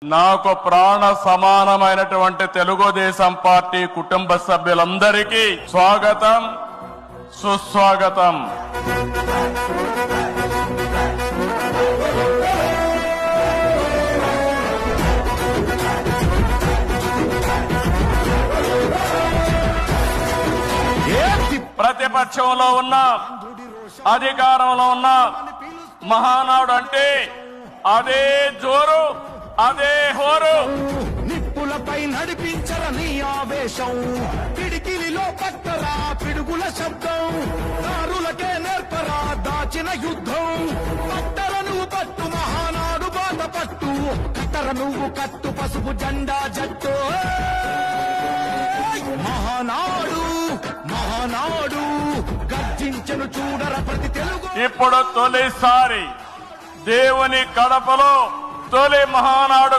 నాకు ప్రాణ సమానమైనటువంటి తెలుగుదేశం పార్టీ కుటుంబ సభ్యులందరికీ స్వాగతం సుస్వాగతం. ప్రతిపక్షంలో ఉన్న అధికారంలో ఉన్న మహానాడు అంటే అదే జోరు అదే హోరు. నిప్పులపై నడిపించరని ఆవేశం, పిడికిలిలో పట్టరా పిడుగుల శబ్దం, దారులకే నేర్పరా దాచిన యుద్ధం. పట్టర నువ్వు పట్టు మహానాడు బాట పట్టు, కట్టర నువ్వు కట్టు పసుపు జెండా జట్టు. మహానాడు మహానాడు గర్జించను చూడర ప్రతి తెలుగు. ఇప్పుడు తొలిసారి దేవుని కడపలో తొలి మహానాడు